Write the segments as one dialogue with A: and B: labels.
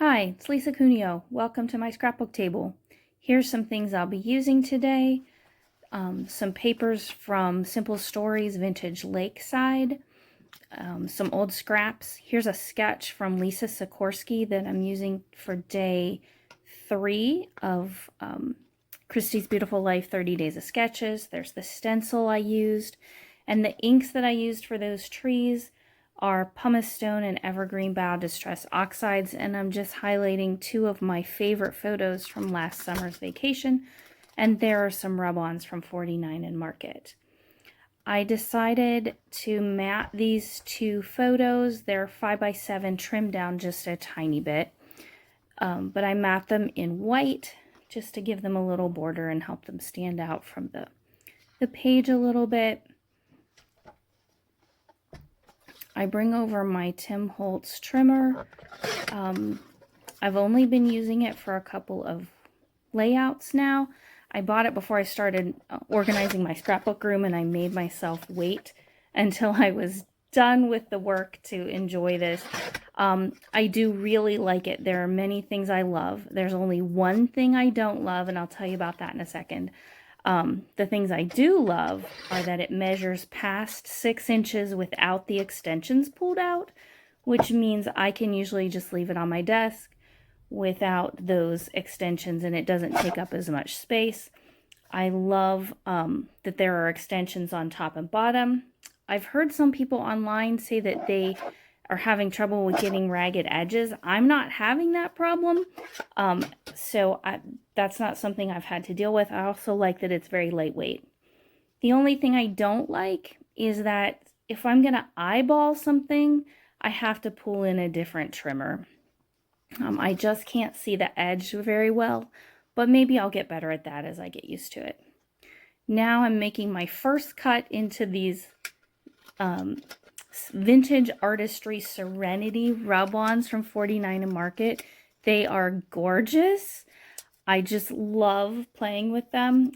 A: Hi, it's Lisa Cuneo. Welcome to my scrapbook table. Here's some things I'll be using today. Some papers from Simple Stories Vintage Lakeside. Some old scraps. Here's a sketch from Lisa Sikorsky that I'm using for day 3 of Christy's Beautiful Life 30 Days of Sketches. There's the stencil I used. And the inks that I used for those trees are pumice stone and evergreen bough distress oxides, and I'm just highlighting 2 of my favorite photos from last summer's vacation, and there are some rub-ons from 49 and Market. I decided to mat these 2 photos. They're 5x7 trimmed down just a tiny bit, but I mat them in white just to give them a little border and help them stand out from the page a little bit. I bring over my Tim Holtz trimmer. I've only been using it for a couple of layouts now. I bought it before I started organizing my scrapbook room, and I made myself wait until I was done with the work to enjoy this. I do really like it. There are many things I love. There's only one thing I don't love, and I'll tell you about that in a second. The things I do love are that it measures past 6 inches without the extensions pulled out, which means I can usually just leave it on my desk without those extensions, and it doesn't take up as much space. I love that there are extensions on top and bottom. I've heard some people online say that they are having trouble with getting ragged edges. I'm not having that problem, so that's not something I've had to deal with. I also like that it's very lightweight. The only thing I don't like is that if I'm going to eyeball something, I have to pull in a different trimmer. I just can't see the edge very well, but maybe I'll get better at that as I get used to it. Now I'm making my first cut into these Vintage Artistry Serenity rub-ons from 49 and Market. They are gorgeous. I just love playing with them.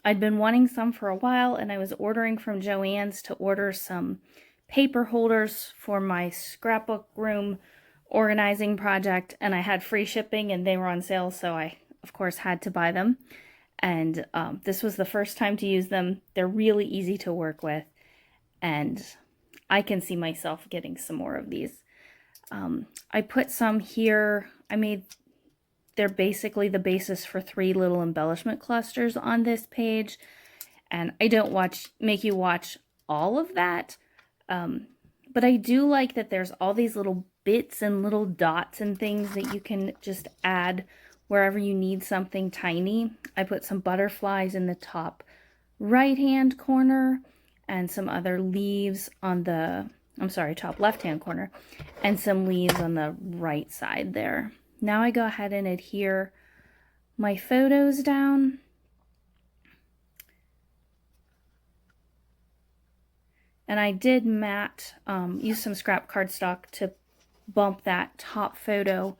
A: I'd been wanting some for a while, and I was ordering from Joann's to order some paper holders for my scrapbook room organizing project, and I had free shipping and they were on sale, so I of course had to buy them. And this was the first time to use them. They're really easy to work with, and I can see myself getting some more of these. I put some here. They're basically the basis for 3 little embellishment clusters on this page, and I don't make you watch all of that, but I do like that there's all these little bits and little dots and things that you can just add wherever you need something tiny. I put some butterflies in the top right-hand corner and some other leaves on the, top left-hand corner, and some leaves on the right side there. Now I go ahead and adhere my photos down. And I did use some scrap cardstock to bump that top photo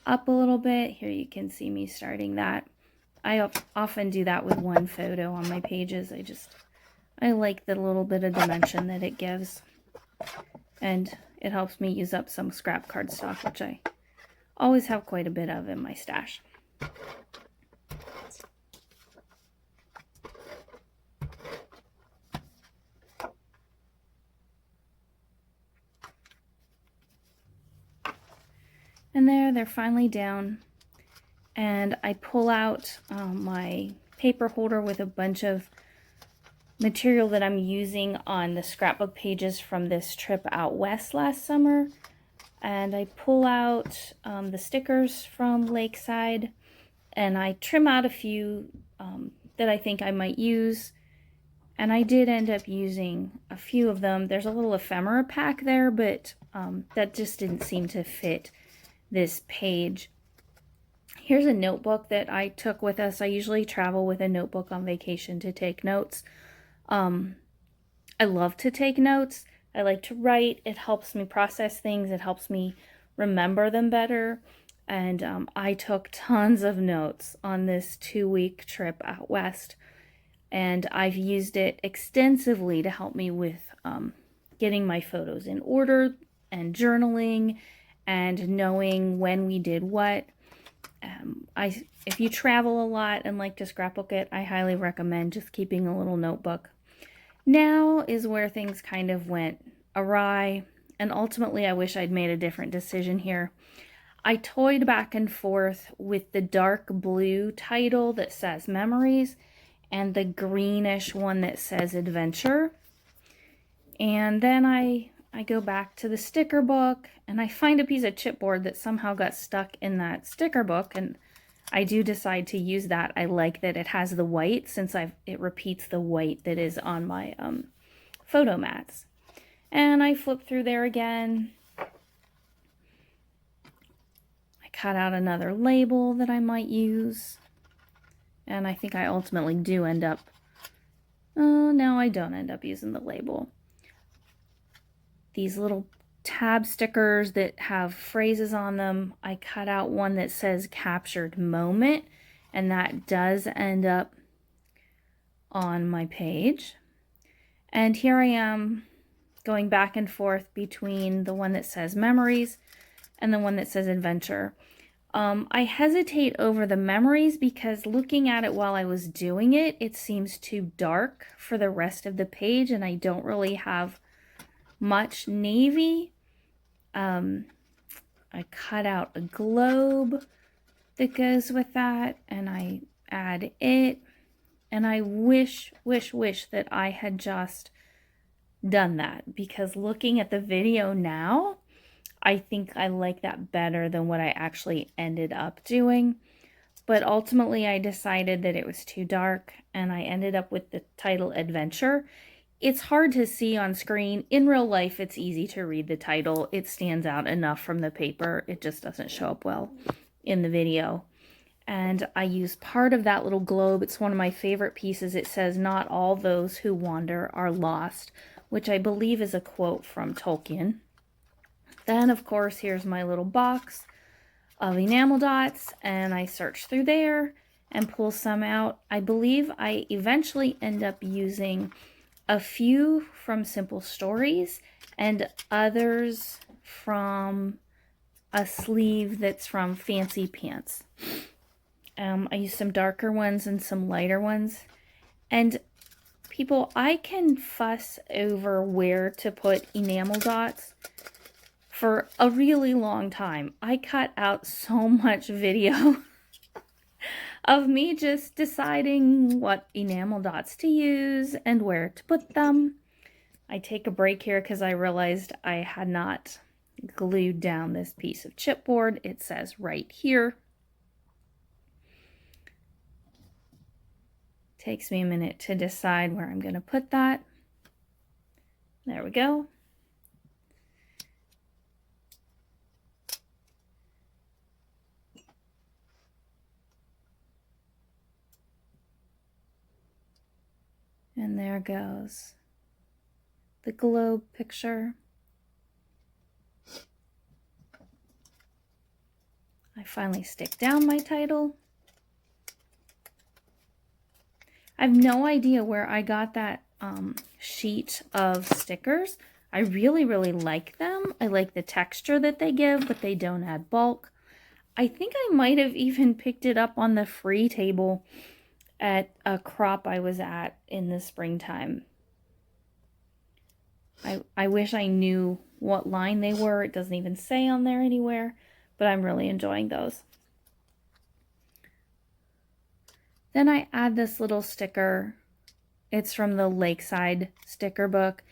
A: up a little bit. Here you can see me starting that. I often do that with one photo on my pages. I like the little bit of dimension that it gives. And it helps me use up some scrap cardstock, which I always have quite a bit of in my stash. And there, they're finally down. And I pull out my paper holder with a bunch of material that I'm using on the scrapbook pages from this trip out west last summer. And I pull out the stickers from Lakeside, and I trim out a few that I think I might use. And I did end up using a few of them. There's a little ephemera pack there, but that just didn't seem to fit this page. Here's a notebook that I took with us. I usually travel with a notebook on vacation to take notes. I love to take notes. I like to write. It helps me process things. It helps me remember them better. And I took tons of notes on this 2-week trip out west. And I've used it extensively to help me with getting my photos in order and journaling and knowing when we did what. If you travel a lot and like to scrapbook it, I highly recommend just keeping a little notebook. Now is where things kind of went awry, and ultimately I wish I'd made a different decision here. I toyed back and forth with the dark blue title that says Memories and the greenish one that says Adventure. And then I go back to the sticker book and I find a piece of chipboard that somehow got stuck in that sticker book, and I do decide to use that. I like that it has the white, since it repeats the white that is on my photo mats. And I flip through there again. I cut out another label that I might use. And I think I ultimately do end up... no, I don't end up using the label. These little tab stickers that have phrases on them, I cut out one that says Captured Moment, and that does end up on my page. And here I am going back and forth between the one that says Memories and the one that says Adventure. I hesitate over the Memories because looking at it while I was doing it, it seems too dark for the rest of the page, and I don't really have much navy. I cut out a globe that goes with that, and I add it. And I wish that I had just done that, because looking at the video now, I think I like that better than what I actually ended up doing. But ultimately I decided that it was too dark, and I ended up with the title Adventure. It's hard to see on screen. In real life, it's easy to read the title. It stands out enough from the paper. It just doesn't show up well in the video. And I use part of that little globe. It's one of my favorite pieces. It says, "Not all those who wander are lost," which I believe is a quote from Tolkien. Then, of course, here's my little box of enamel dots, and I search through there and pull some out. I believe I eventually end up using a few from Simple Stories and others from a sleeve that's from Fancy Pants. I use some darker ones and some lighter ones. And people, I can fuss over where to put enamel dots for a really long time. I cut out so much video of me just deciding what enamel dots to use and where to put them. I take a break here because I realized I had not glued down this piece of chipboard. It says right here. Takes me a minute to decide where I'm going to put that. There we go. And there goes the globe picture. I finally stick down my title. I have no idea where I got that sheet of stickers. I really like them. I like the texture that they give, but they don't add bulk. I think I might have even picked it up on the free table at a crop I was at in the springtime. I wish I knew what line they were. It doesn't even say on there anywhere, but I'm really enjoying those. Then I add this little sticker. It's from the Lakeside sticker book.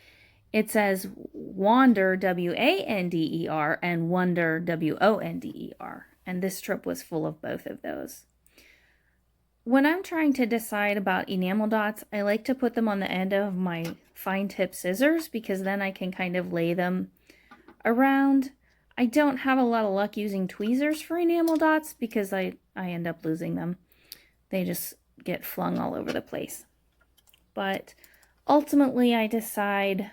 A: It says Wander, W-A-N-D-E-R, and Wonder, W-O-N-D-E-R. And this trip was full of both of those. When I'm trying to decide about enamel dots, I like to put them on the end of my fine tip scissors, because then I can kind of lay them around. I don't have a lot of luck using tweezers for enamel dots because I end up losing them. They just get flung all over the place. But ultimately I decide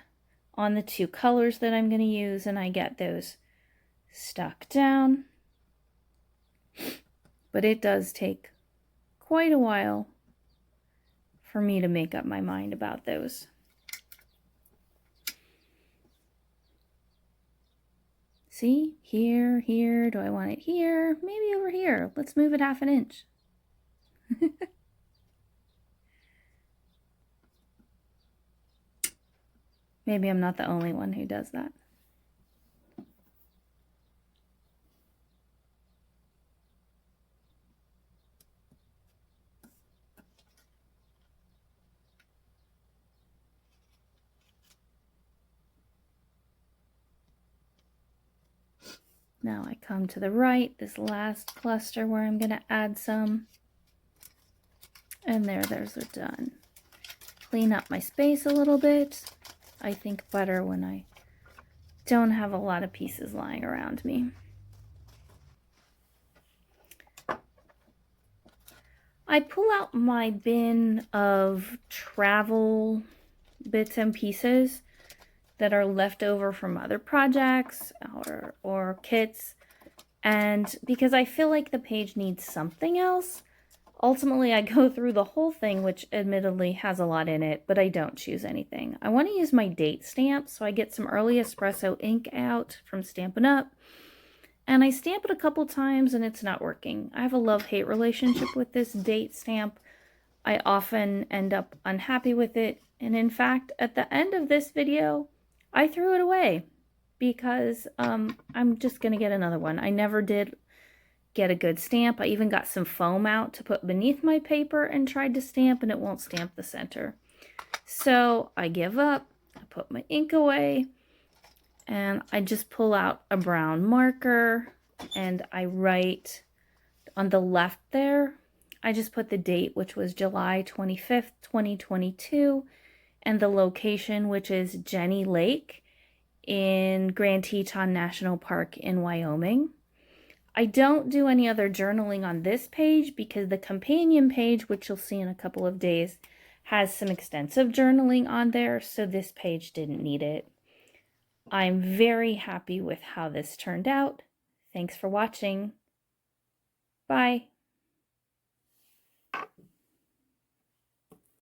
A: on the two colors that I'm going to use, and I get those stuck down. But it does take quite a while for me to make up my mind about those. See, here, here. Do I want it here? Maybe over here. Let's move it 1/2 inch. Maybe I'm not the only one who does that. Now I come to the right, this last cluster where I'm going to add some. And those are done. Clean up my space a little bit. I think better when I don't have a lot of pieces lying around me. I pull out my bin of travel bits and pieces that are left over from other projects or kits, and because I feel like the page needs something else, ultimately I go through the whole thing, which admittedly has a lot in it, but I don't choose anything. I want to use my date stamp, so I get some early espresso ink out from Stampin' Up, and I stamp it a couple times and it's not working. I have a love-hate relationship with this date stamp. I often end up unhappy with it, and in fact, at the end of this video, I threw it away because I'm just going to get another one. I never did get a good stamp. I even got some foam out to put beneath my paper and tried to stamp, and it won't stamp the center. So I give up. I put my ink away, and I just pull out a brown marker, and I write on the left there. I just put the date, which was July 25th, 2022, and the location, which is Jenny Lake in Grand Teton National Park in Wyoming. I don't do any other journaling on this page because the companion page, which you'll see in a couple of days, has some extensive journaling on there, so this page didn't need it. I'm very happy with how this turned out. Thanks for watching. Bye.